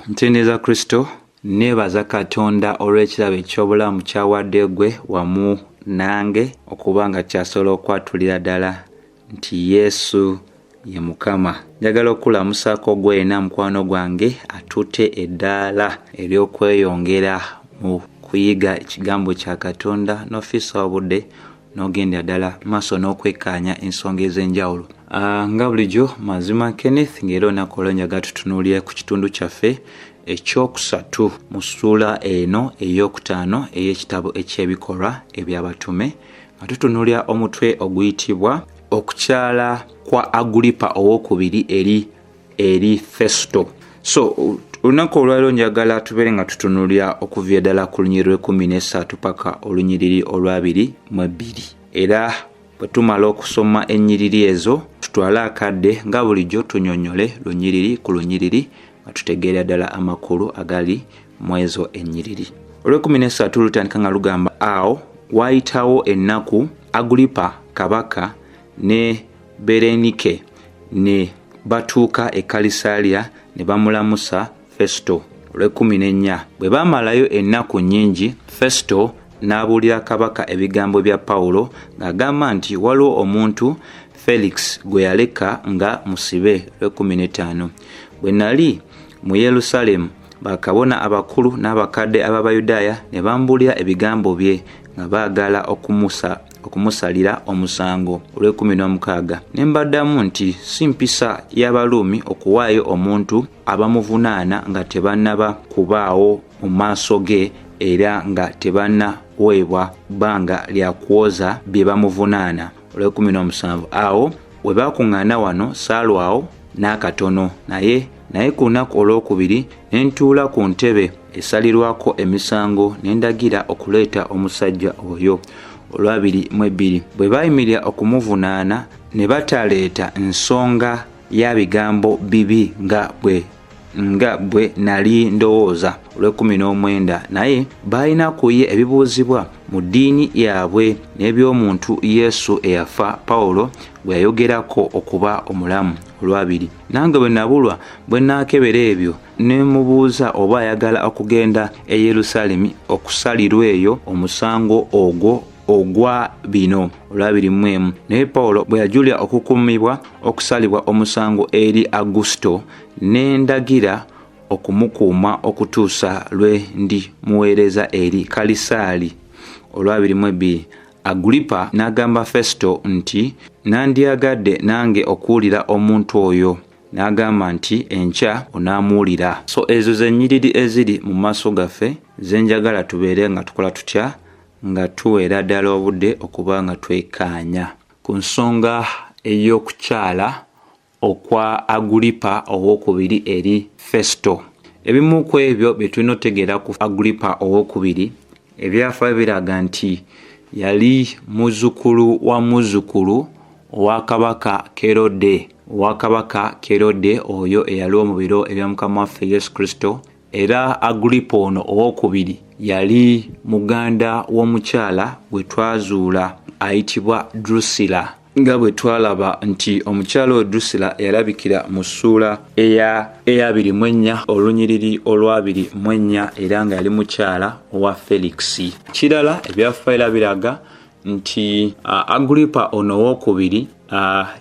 Nteneza Kristo nebaza Katonda olw'ekirabo eky'obulamu kyawadde gwe wamu nange okuba nga kyasobola okwatulira ddala nti Yesu ye Mukama. Njagala okulamusaako gwena mukwano gwange atutte eddaala ery'okweyongera mu kuyiga ekigambo kya Katonda n'ofiisa obudde n'ogenda ddala maaso n'okwekkaanya ensonga ez'enjawulo. Nga bulijjo mazima Kenneth ng'era olunaku olwo njagala tutunuulire ku kitundu kyaffe ekyokusatu mu ssuula eno ey'okutaano ey'ekitabo eky'ebikolwa eby'abatume nga tutunuulira omutwe oguyitibwa okukyala kwa Agulipa owookubiri eri Festo. So olunaku olwaliro njagala tubeere nga tutunuulira okuva ddala ku lunyiriri lw'13 paka olunyiriri olw'22 era bwe tumala okusoma ennyiriri ezo tutwale akadde nga bulijjo tunyonyole lunyiriri ku lunyiriri nga tutegeera ddala amakulu agali mu ezo ennyiriri. Olw'13 lutandika nga lugamba awo waayitawo ennaku Agulipa kabaka ne Berenike ne batuuka e Kayisaliya ne bamulamusa Festo. Olw'14 bwe baamalayo ennaku nnyingi Festo n'abuulira kabaka ebigambo bya Pawulo ng'agamba nti waliwo omuntu Felix gwe yaleka nga musibe. Olw'15 bwe nali mu Yerusalemu bakabona abakulu n'abakadde ab'Abayudaaya ne bambuulira ebigambo bye nga baagala okumusalira omusango. Olw'16 ne mbaddamu nti si mpisa y'Abaruumi okuwaayo omuntu abamuvunaana nga tebannaba kubaawo mu maaso ge era nga tebannaweebwa bbanga lya kwoza bye bamuvunaana. Olw'17 awo bwe bakuŋŋaana wano saalwawo n'akatono naye ku lunaku olwokubiri ne ntuula ku ntebe esalirwako emisango ne ndagira okuleeta omusajja oyo. Olw'22 bwe baayimirira okumuvunaana ne bataleeta nsonga ya bigambo bibi nga bwe nali ndowooza. Olw'19 naye baalina ku ye ebibuuzibwa mu ddiini yaabwe n'eby'omuntu Yesu eyafa Pawulo bwe yayogerako okuba omulamu. Olw'20 nange bwe nabulwa bwe naakebera ebyo ne mubuuza oba ayagala okugenda e Yerusaalemi okusalirwa eyo omusango ogwa bino. Olw'21 naye Pawulo bwe yajulira okukumibwa okusalibwa omusango eri Agusito ne ndagira okumukuuma okutuusa lwe ndi muweereza eri Kalisaali. Olw'22 Agulipa n'agamba Festo nti nandyagadde nange okuwulira omuntu oyo. N'agamba nti enkya onaamuwulira. So ezo zennyiriri eziri mu maaso gaffe zenjagala tubeere nga tukola tutya nga tuweera ddala obudde okuba nga twekkaanya ku nsonga ey'okukyala okwa Agulipa owookubiri eri Festo. Ebimu ku ebyo bye tulina otegeera ku Agulipa owookubiri ebyafaayo biraga nti yali muzzukulu wa muzzukulu owa kabaka Kerode. Kabaka Kerode oyo eyaliwo mu biro ebya Mukama waffe Yesu Kristo. Era Agulipa ono owookubiri yali muganda w'omukyala gwe twazuula ayitibwa Drusilla. Nga bwe twalaba nti omukyala oyo Drusilla yalabikira mu ssuula eya 24 olunyiriri olw'24 era nga yali mukyala owa Felix. Kirala ebyafaayo biraga nti Agulipa ono owookubiri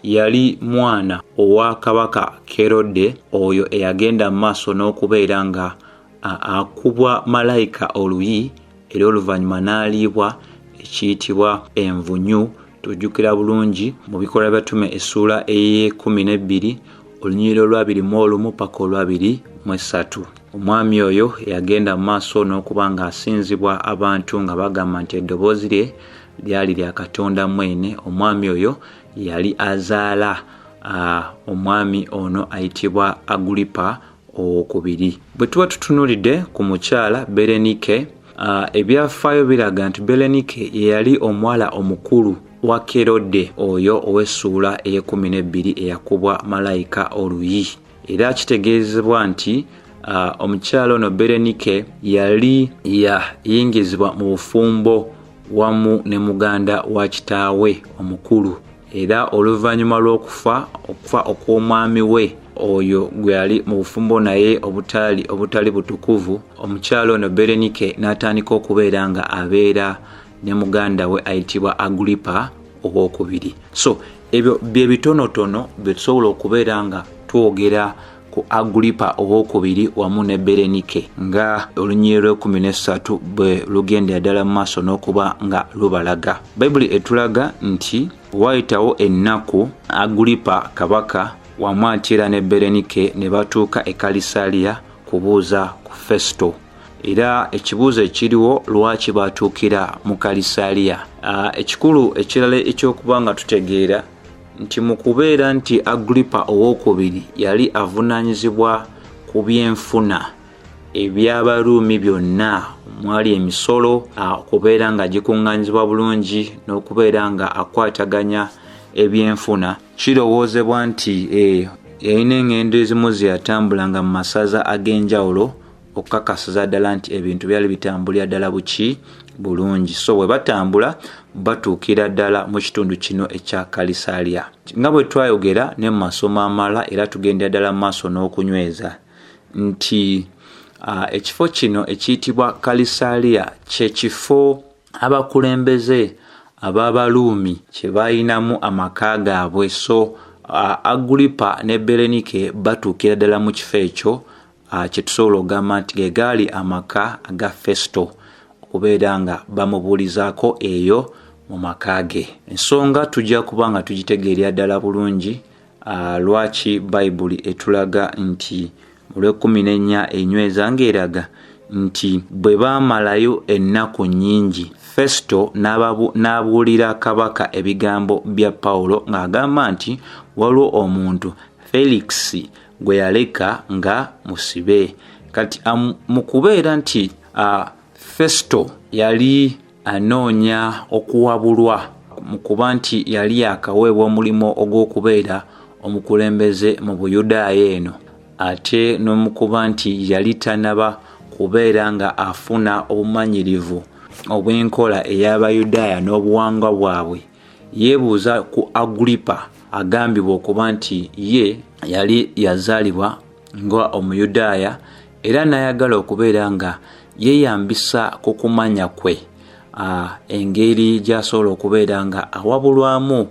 yali mwana owa kabaka Kerode oyo eyagenda mu maaso n'okubeera nga akubwa malayika oluyi era oluvannyuma n'aliibwa ekiyitibwa envunyu. Tujjukira bulungi mu bikolwa by'abatume essuula ey'e12 olunyiriri olw'21 paka olw'23. Omwami oyo yagenda mu maaso n'okuba ng'asinzibwa abantu nga bagamba nti eddoboozi lye lyali lya Katonda mwene. Omwami oyo yali azaala omwami ono ayitibwa Agulipa owookubiri. Bwe tuba tutunuulidde ku mukyala Berenike, ebyafaayo biraga nti Berenike ye yali omuwala omukulu wa Kerode oyo ow'essuula ey'e12 eyakubwa malayika oluyi. Era kitegeezebwa nti omukyala ono Berenike yali yayingizibwa mu bufumbo wamu ne muganda wa kitaawe omukulu. Era oluvannyuma lw'okufa okw'omwami we oyo gwe yali mu bufumbo naye obutali butukuvu, omukyalo ono Berenike n'atandika okubeera nga abeera ne muganda we ayitibwa Agripa owookubiri. So ebyo bye bitonotono bye tusobola okubeera nga twogera ku Agripa owookubiri wamu ne Berenike nga olunyiriri lw'ekumi bwe lugenda ddala mu maaso n'okuba nga lubalaga. Bayibuli etulaga nti waayitawo ennaku Agripa kabaka wamu ate ne Berenike ne batuuka e Kalisaliya kubuuza ku Festo. Era ekibuuzo ekiriwo lwaki batuukira mu Kalisaliya. Ekikulu ekirala ekyokuba nga tutegeera nti mu kubeera nti Agripa owookubiri yali avunaanyizibwa ku byenfuna eby'Abaruumi byonna, mwali emisolo, okubeera nga gikuŋŋaanyizibwa bulungi n'okubeera nga akwataganya ebyenfuna, kirowoozebwa nti yalina engendo ezimu ze yatambulanga mu masaza ag'enjawulo okukakasiza ddala nti ebintu byali bitambulira ddala buki bulungi. So bwe batambula batuukira ddala mu kitundu kino ekya Kalisaliya. Nga bwe twayogera ne mu masomo amala era tugenda ddala mu maaso n'okunyweza nti ekifo kino ekiyitibwa Kalisaliya kye kifo abakulembeze ab'Abaruumi kye bayinamu amaka gaabwe. So Agripa ne Berenike batuukira ddala mu kifo ekyo kye tusobola okugamba nti ge gaali amaka aga Festo, okubeera nga bamubuulizaako eyo mu maka ge. Ensonga tujja kuba nga tugitegeerera ddala bulungi lwaki Bayibuli etulaga nti mu Lw'ekumi enyweza ng'eraga nti bwe baamalayo ennaku nnyingi Festo n'abuulira kabaka ebigambo bya Pawulo ng'agamba nti waliwo omuntu Felix gwe yaleka nga musibe. Kati mu kubeera nti Festo yali anoonya okuwabulwa mu kuba nti yali yakaweebwa omulimu ogw'okubeera omukulembeze mu Buyudaaya eno, ate n'omukuba nti yali tanaba kubeera nga afuna obumanyirivu obw'enkola ey'Abayudaaya n'obuwangwa bwabwe, yeebuuza ku Agripa agambibwa okuba nti ye yali yazaalibwa nga Omuyudaaya era n'ayagala okubeera nga yeeyambisa ku kumanya kwe engeri gy'asobola okubeera nga awabulwamu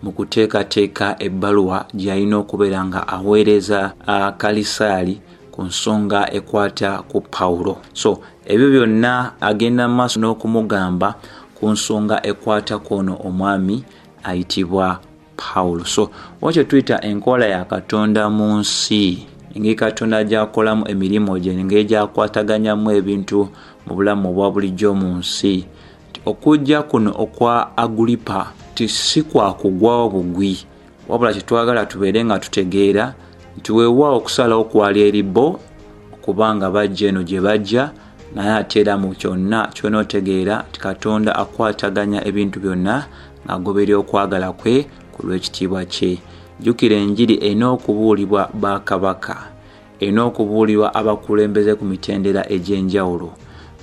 mu kuteekateeka ebbaluwa gy'alina okubeera nga aweereza Kalisaali ku nsonga ekwata ku Pawulo. So ebyo byonna agenda mu maaso n'okumugamba ku nsonga ekwata kwono omwami ayitibwa Pawulo. So wakyo tuyita enkola ya Katonda mu nsi, engeri Katonda gy'akolamu emirimu gye, engeri gy'akwataganyamu ebintu mu bulamu obwa bulijjo mu nsi. Okujja kuno okwa Agripa si kwa kugwawo bugwi, wabula kyetwagala tubeere nga tutegeera nti weewaawo okusalawo kwali eribbo okubanga bajja eno gye bajja, naye ate era mu kyonna ky'onootegeera nti Katonda akwataganya ebintu byonna ng'agoberera okwagala kwe ku lw'ekitiibwa kye. Jjukira enjiri erina okubuulibwa bakabaka, erina okubuulibwa abakulembeze ku mitendera egy'enjawulo.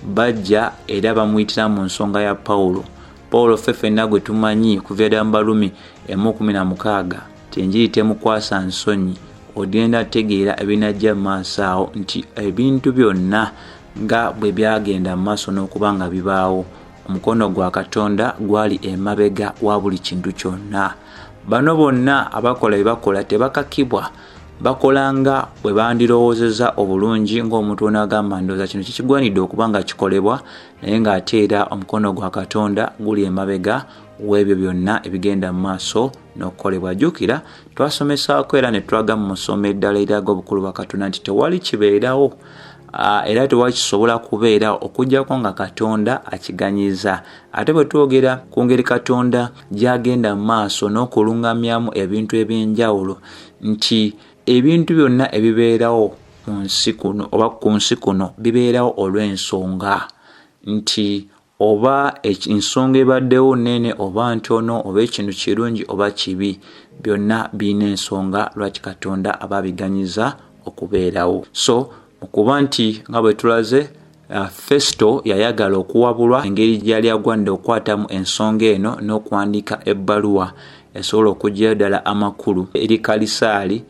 Bajja era bamuyitira mu nsonga ya Pawulo. Pawulo ffenna gwe tumanyi kuva ddala mu Barumi 1:16 ti enjiri temukwasa nsonyi. Ogenda tegeera ebinajja mu maaso awo nti ebintu byonna nga bwe byagenda mu maaso n'okuba nga bibaawo, omukono gwa Katonda gwali emabega wa buli kintu kyonna. Bano bonna abakola bye bakola tebakakibwa, bakolanga bwe bandirowoozeza obulungi ng'omuntu onagamba ndowooza kino kikigwanidde okuba nga kikolebwa, naye ng'ate era omukono gwa Katonda guli emabega w'ebyo byonna ebigenda mu maaso n'okukolebwa. Jjukira twasomesaako era ne tulaga mu musomo eddala eraga obukulu bwa Katonda nti tewali kibeerawo era tewali kisobola kubeerawo okuggyako nga Katonda akiganyiza. Ate bwe twogera ku ngeri Katonda gy'agenda mu maaso n'okulungamyamu ebintu eby'enjawulo nti ebintu byonna ebibeerawo mu nsi kuno oba ku nsi kuno bibeerawo olw'ensonga, nti oba ensonga ebaddewo nnene oba ntono oba ekintu kirungi oba kibi, byonna birina ensonga lwaki Katonda aba biganyiza okubeerawo. So okuba nti nga bwe tulaze Festo yayagala okuwabulwa engeri gy'ali agwanidde okukwatamu ensonga eno n'okuwandiika ebbaluwa esobola okuggyayo ddala amakulu eri Kalisaali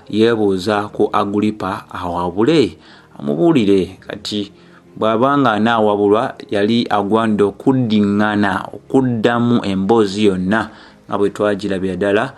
yeebuuza ku Agripa awabule amubuulire kati bw'abanga anaawabulwa yali agwanda okuddiŋŋana okuddamu emboozi yonna nga bwe twagirabira ddala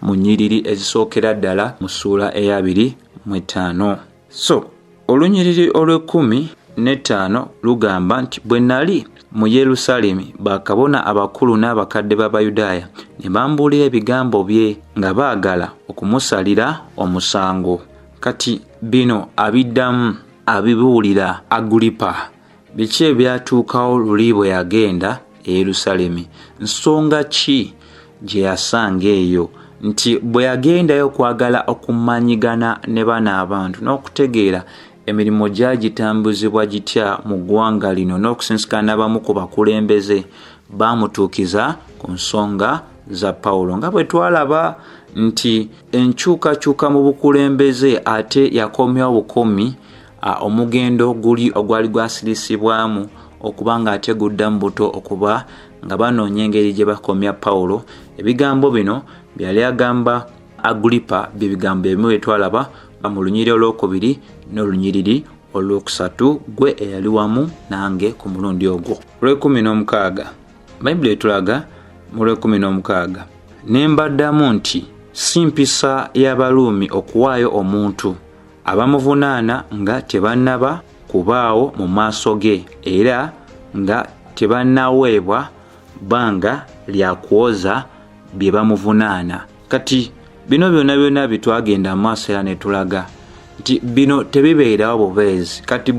mu nnyiriri ezisookera ddala mu ssuula eya 25. So olunyiriri olw'15 lugamba nti bwe nali mu Yerusaalemi bakabona abakulu n'abakadde b'Abayudaaya ne bambuulira ebigambo bye nga baagala okumusalira omusango. Kati bino abiddamu abibuulira Agripa. Biki ebyatuukawo luli bwe yagenda e Yerusaalemi? Nsonga ki gye yasanga eyo? Nti bwe yagendayo kwagala okumanyigana ne bana abantu n'okutegeera emirimu gyagitambuzibwa gitya mu ggwanga lino n'okusinsikana n'abamu ku bakulembeze baamutuukiza ku nsonga za Pawulo. Nga bwe twalaba nti enkyukakyuka mu bukulembeze ate yakomyawo bukomi omugendo guli ogwali gwasirisibwamu okuba nga ate guddamu buto okuba nga banoonya engeri gye bakomya Pawulo. Ebigambo bino byali agamba Agripa bye bigambo ebimu bye twalaba mu lunyiriri olwokubiri n'olunyiriri olwokusatu gwe eyali wamu nange ku mulundi ogwo. Olw'16 Bayibuli etulaga mu Olw'16 ne mbaddamu nti si mpisa y'Abaruumi okuwaayo omuntu abamuvunaana nga tebannaba kubaawo mu maaso ge era nga tebannaweebwa bbanga lya kuwoza bye bamuvunaana. Kati bino byonna bitwagenda mu maaso era ne tulaga nti bino tebibeerawo bubeezi. Kati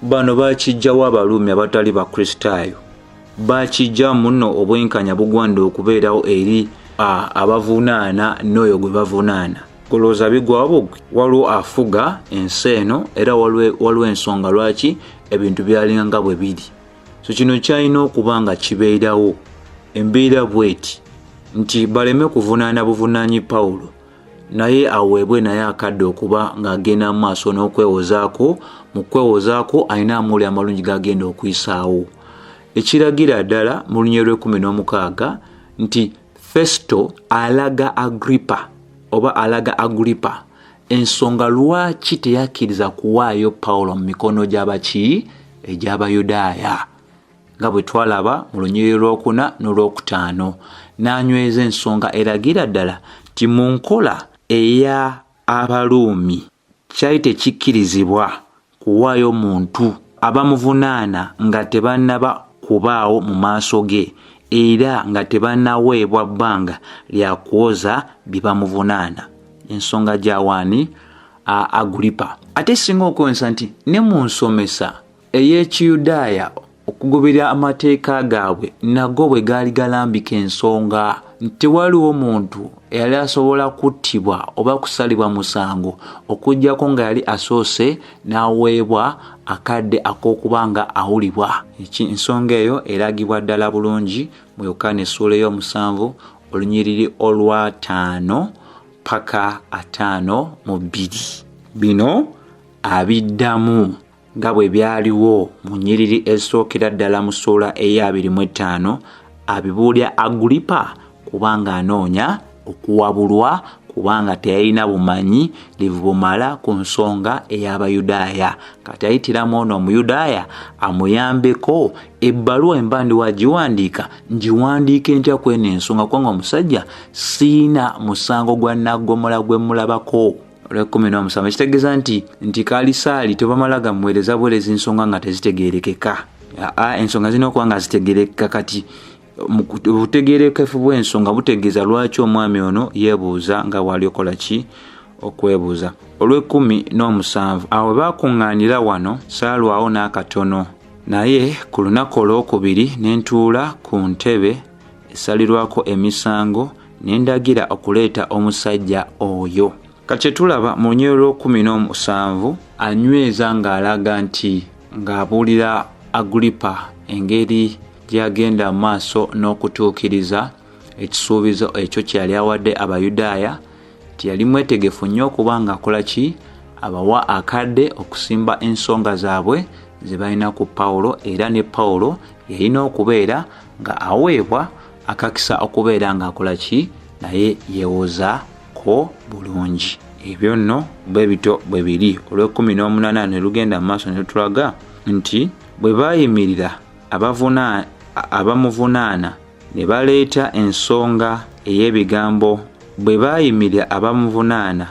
bano bakijjawo Abaruumi abatali Bakristaayo, bakijja muno obwenkanya bugwanda okubeerawo eri abavunaana n'oyo gwe bavunaana. Kulowooza bigwawo bugwe? Waliwo afuga ensi eno era waliwo ensonga lwaki ebintu byalinga nga bwe biri. So kino kyalina okuba nga kibeerawo embeera bweti nti baleme kuvunaana buvunaanyi Pawulo naye aweebwe naye akadde okuba ng'agenda mu maaso n'okwewozaako. Mu kwewozaako alina amuuli amalungi g'agenda okuyisaawo. Ekiragira ddala mu lunyiriri lw'16 nti Festo alaga Agripa ensonga lwaki teyakkiriza kuwaayo Pawulo mu mikono gy'abaki egy'Abayudaaya. Nga bwe twalaba mu lunyiriri lw'4 n'olw'5 n'anyweza ensonga eragira ddala ti mu nkola eya Abaruumi kyali tekikkirizibwa kuwaayo muntu abamuvunaana nga tebannaba kubaawo mu maaso ge era nga tebannaweebwa bbanga lya kuwoza bye bamuvunaana. Ensonga gy'awaani Agripa. Ate singa okwonsa nti ne mu nsomesa ey'Ekiyudaaya okugobera amateeka gaabwe nago bwe gaali galambika ensonga nti waliwo omuntu eyali asobola kuttibwa oba kusalibwa musango okuggyako nga yali asoose n'aweebwa akadde ak'okuba nga awulibwa. Ensonga eyo eragibwa ddala bulungi mu Yokaana essuula ey'omusanvu olunyiriri olw'5 paka 52. Bino abiddamu nga bwe byaliwo mu nnyiriri ezisookera ddala mu ssuula eya 25 abibuulya Agripa kubanga anoonya okuwabulwa kubanga teyalina bumanyi livubumala ku nsonga ey'Abayudaaya. Kati ayitiramu ono Omuyudaaya amuyambeko ebbaluwa emba ndi wagiwandiika ngiwandiike ntya kweno ensonga kubanga omusajja siina musango gwa naggomola gwe mulabako. Olw'17 ekitegeeza nti kaalisaali tebamala gamuweereza buweereza ensonga nga tezitegeerekeka. Ensonga zirina okuba nga zitegeerekeka. Kati obutegeerekefu bw'ensonga butegeeza lwaki omwami ono yeebuuza nga bw'ali okola ki okwebuuza. Olw'17 awo baakuŋŋaanira wano saalwawo n'akatono naye ku lunaku olwokubiri ne ntuula ku ntebe esalirwako emisango ne ndagira okuleeta omusajja oyo. Kati tulaba mu lunyiriri lw'17 anyweza ng'alaga nti ng'abuulira Agripa engeri gyagenda mu maaso n'okutuukiriza ekisuubizo ekyo kyali awadde Abayudaaya. Tiyali mwetegefu nnyo okuba ng'akola ki abawa akadde okusimba ensonga zaabwe ze balina ku Pawulo era ne Pawulo yalina okubeera nga aweebwa akakisa okubeera ng'akola ki naye yeewoza ku bwebaliko bulungi. Ebyo nno bwe bito bwe biri. Olw'e18 ne lugenda mu maaso ne tulaga nti bwe baayimirira abamuvunaana ne baleeta ensonga ey'ebigambo, bwe baayimirira abamuvunaana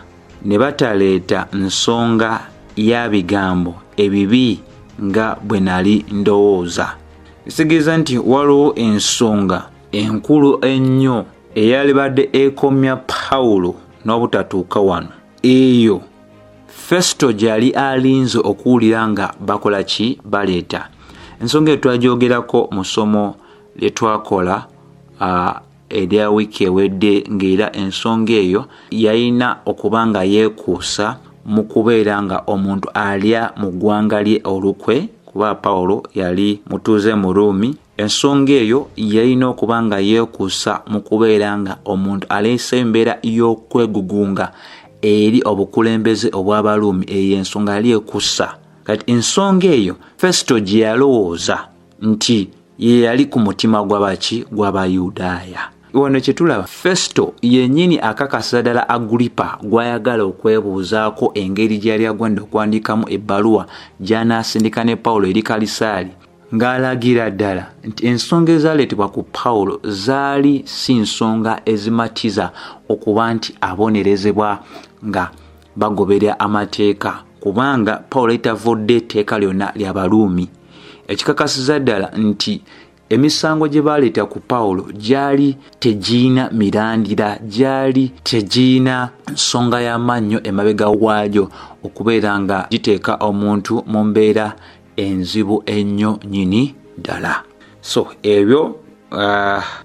ne bataleeta nsonga ya bigambo ebibi nga bwe nali ndowooza. Kitegeeza nti waliwo ensonga enkulu ennyo eyalibadde ekomya Pawulo n'obutatuuka wano. Eyo Festo gyali alinze okuwulira nga bakola ki, baleeta. Ensonga etwagyogerako mu ssomo lye twakola erya wiiki ewedde, ng'era ensonga eyo yalina okuba nga yeekuusa mu kubeera nga omuntu alya mu ggwanga lye olukwe, kuba Pawulo yali mutuuze mu Ruumi. Ensonga eyo yalina okuba nga yeekuusa mu kubeera nga omuntu aleese embeera y'okwegugunga eri obukulembeze obw'Abaruumi. Eyo ensonga yali ekuusa. Kati ensonga eyo Festo gye yalowooza nti ye yali ku mutima gw'Abayudaaya. Wano kye tulaba Festo yennyini akakasa ddala Agripa gw'ayagala okwebuuzaako engeri gy'ali agenda okuwandiikamu ebbaluwa gy'anaasindika ne Pawulo eri Kalisaali, ng'alagira ddala nti ensonga ezaaleetebwa ku Pawulo zaali si nsonga ezimatiza okuba nti abonerezebwa nga bagoberera amateeka, kubanga Pawulo yitavudde etteeka lyonna ly'Abaruumi. Ekikakasiza ddala nti emisango gye baaleeta ku Pawulo gyali tegiina mirandira, gyali tegiina nsonga y'amannyo emabega waagyo okubeera nga giteeka omuntu mu mbeera enzibu ennyo nnyini ddala. So ebyo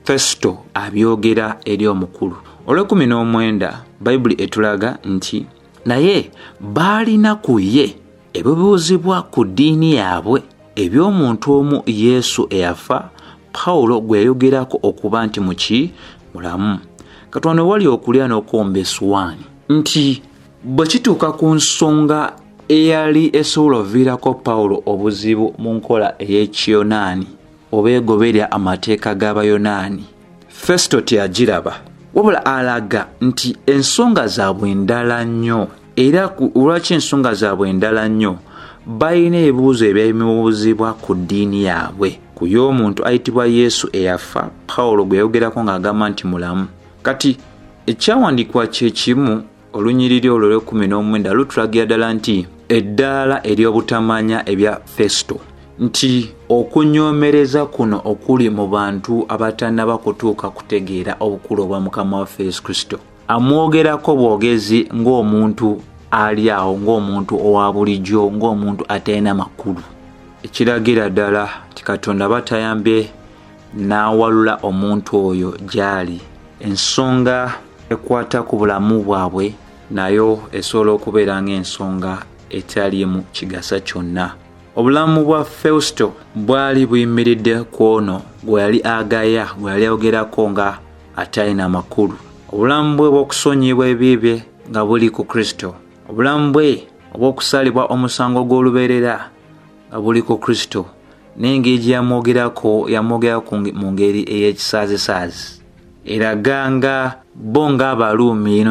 Festo abyogera eri omukulu. Olw'e19 Bayibuli etulaga nti naye baalina ku ye ebibuuzibwa ku ddiini yaabwe eby'omuntu omu Yesu eyafa, Pawulo gwe yayogerako okuba nti muki mulamu. Katonda wali okulya n'okwomba essuwaani nti bwe kituuka ku nsonga eyali esobola oviirako Pawulo obuzibu mu nkola ey'Ekiyonaani oba egoberera amateeka g'Abayonaani, Festo teyagiraba, wabula alaga nti ensonga zaabwe ndala nnyo. Era lwaki ensonga zaabwe ndala nnyo? Balina ebibuuzo ebyabimubuuzibwa ku ddiini yaabwe, ku y'omuntu ayitibwa Yesu eyafa, Pawulo gwe yayogerako ng'agamba nti mulamu. Kati ekyawandiikibwa kye kimu, olunyiriri olwo olw'e19 lutulagira ddala nti eddaala ery'obutamanya ebya Festo, nti okunyoomereza kuno okuli mu bantu abatannaba kutuuka kutegeera obukulu obwa Mukama waffe Yesu Kristo, amwogerako bwogezi ng'omuntu ali awo, ng'omuntu owa bulijjo, ng'omuntu atalina makulu. Ekiragira ddala ti Katonda batayambye n'awalula omuntu oyo gy'ali. Ensonga ekwata ku bulamu bwabwe nayo esobola okubeera ng'ensonga etaliimu kigasa kyonna. Obulamu bwa Festo bwali buyimiridde ku ono gwe yali agaya, gwe yali ayogerako nga atalina makulu. Obulamu bwe bw'okusonyiyibwa ebibi nga buli ku Kristo. Obulamu bwe obw'okusalibwa omusango gw'olubeerera nga buli ku Kristo. N'engeri gye yamwogerako mu ngeri ey'ekisaazisaazi. Eraga nga bo ng'Abaruumi,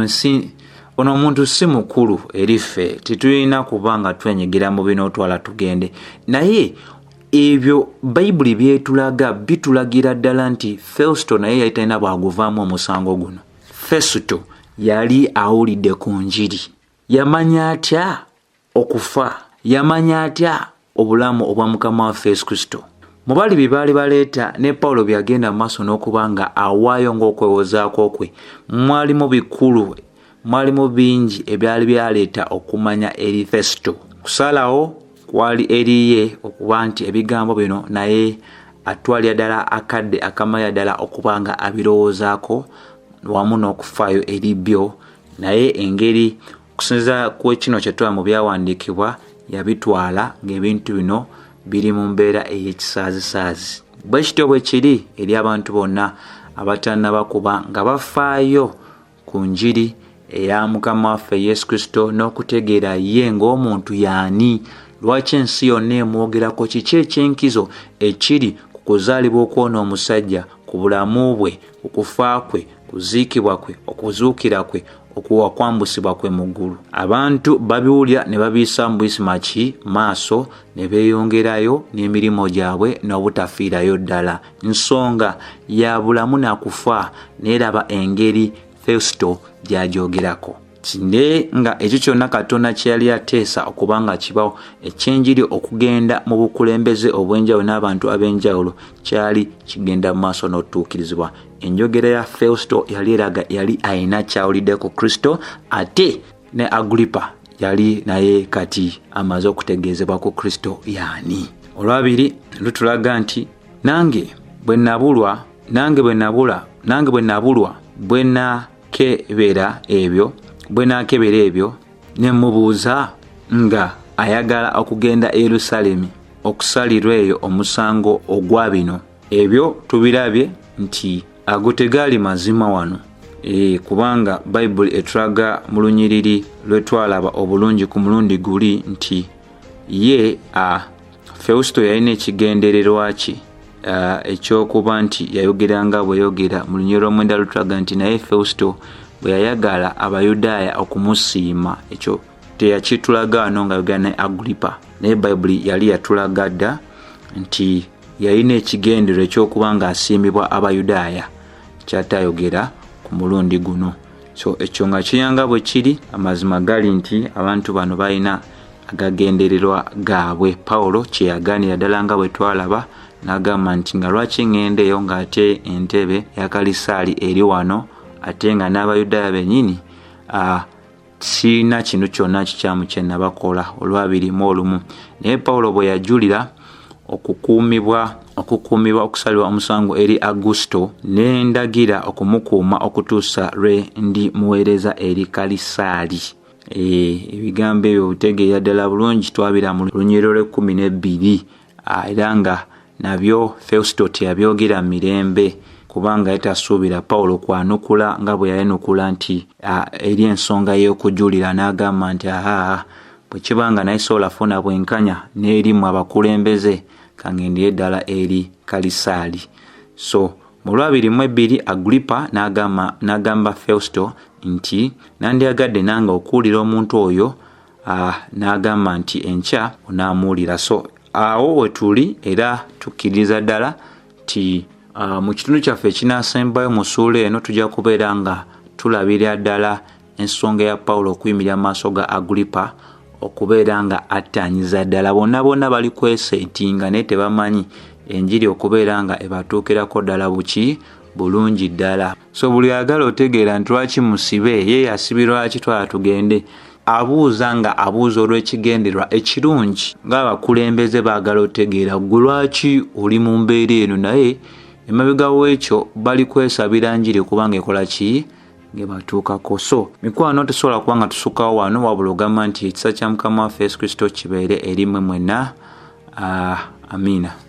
ono omuntu si mukulu eri ffe, tetulina kuba nga twenyigera mu bino otwala tugende. Naye ebyo Bayibuli byetulaga bitulagira ddala nti Festo naye yali talina bwaguvaamu omusango guno. Festo yali awulidde ku njiri. Yamanya atya okufa? Yamanya atya obulamu obwa Mukama waffe Yesu Kristo? Mu bali bye baali baleeta ne Pawulo byagenda mu maaso n'okuba nga awaayo ng'okwewozaako kwe, mwalimu bikulu, mwalimu bingi ebyali byaleeta okumanya eri Festo. Kusalawo kwali eriye okuba nti ebigambo bino naye atwalya ddala akadde akamanya ddala okuba nga abirowoozaako wamu n'okufaayo eri byo, naye engeri okusinziira ku kino kye tulaba mu byawandiikibwa yabitwala ng'ebintu bino biri mu mbeera ey'ekisaazisaazi. Bwe kityo bwe kiri eri abantu bonna abatannaba kuba nga bafaayo ku njiri eya Mukama waffe Yesu Kristo n'okutegeera ye ng'omuntu y'ani, lwaki ensi yonna emwogerako, kiki eky'enkizo ekiri ku kuzaalibwa okw'ono omusajja, ku bulamu bwe, ku kufa kwe, kuziikibwa kwe, okuzuukira kwe, okuwa kwambusibwa kwe muggulu. Abantu babiwulya ne babiisa mu buyisimakki maaso ne beeyongerayo n'emirimu gyabwe n'obutafiirayo ddala. Nsonga ya bulamu na kufa. Neeraba engeri Fesuto gy'agyogerako. Kinde nga ekyo kyonna Katonda kye yali ateesa okubanga kibawo ekyenjiri okugenda mu bukulembeze obw'enjawulo n'abantu ab'enjawulo kyali kigenda mu maaso n'otuukirizibwa. Enjogera ya Fesuto yali eraga yali ayina kyawulidde ku Kristo, ate ne Agripa yali naye kati amaze okutegeezebwa ku Kristo yaani. Olwabiri lutulaga nti nange bwe nabulwa bwe nakebera ebyo ne mubuuza nga ayagala okugenda e Yerusalemu okusalirwa eyo omusango ogwa bino. Ebyo tubirabye nti ago tegaali mazima wano. Kubanga Bayibuli etulaga mu lunyiriri lwetwalaba obulungi ku mulundi guli nti ye Fesuto yalina ekigendererwa ki ekyokuba nti yayogeranga bweyogera. Mu lunyiriri lw'omwenda lutulaga nti naye Fesuto bwe yayagala Abayudaaya okumusiima, ekyo teyakitulaga wano nga yogera ne Agripa, naye Bayibuli yali yatulaga dda nti yalina ekigendero ekyokuba nga asiimibwa Abayudaaya, kyatayogera ku mulundi guno. So ekyo nga kiyanga bwe kiri, amazima gali nti abantu bano balina agagendererwa gaabwe. Pawulo kye yagaanira ddala nga bwe twalaba, n'agamba nti nga lwaki ŋŋendeyo ng'ate entebe ya Kalisaali eri wano, ate nga n'Abayudaaya bennyini sirina kintu kyonna kikyamu kye nabakola. Olwabiri mu olumu. Naye Pawulo bwe yajulira okukuumibwa okusalirwa omusango eri Augusto, ne ndagira okumukuuma okutuusa lwe ndi muweereza eri Kalisaali. Ebigambo ebyo butegeera ddala bulungi, twabira mu lunyiriro lw'12 era nga nabyo Fesuto teyabyogera mirembe, kubanga yatasuubira Pawulo kwanukula nga bwe yayanukula nti eri ensonga y'okujulira, n'agamba nti bwe kibanga naye soolafuna bwenkanya n'erimu abakulembeze kangendere ddala eri Kalisaali. So mu Lwabiri Agripa n'agamba Fesuto nti nandyagadde nange okuwulira omuntu oyo, n'agamba nti enkya onaamuwulira. So awo we tuli era tukkiriza ddala ti mu kitundu kyaffe ekinaasembayo mu ssuula eno tujja kubeera nga tulabira ddala ensonga ya Pawulo okuyimirira maaso ga Agripa, okubeera nga attanyiza ddala. Bonna bali kweseetinga naye tebamanyi enjiri okubeera nga ebatuukirako ddala bulungi ddala. So buli agala otegeera nti lwaki musibe, ye yasibirwa ki twala tugende, abuuza nga abuuza olw'ekigendererwa ekirungi. Ng'abakulembeze baagala otegeera gwe lwaki oli mu mbeera eno, naye emabega w'ekyo bali kwesabira njiri kubanga ekola ki ng'ebatuukako. So mikwano tesobola kuba nga tusukkawo wano, wabula ogamba nti ekisa kya Mukama waffe Yesu Kristo kibeere eri mmwe mwenna. Amiina.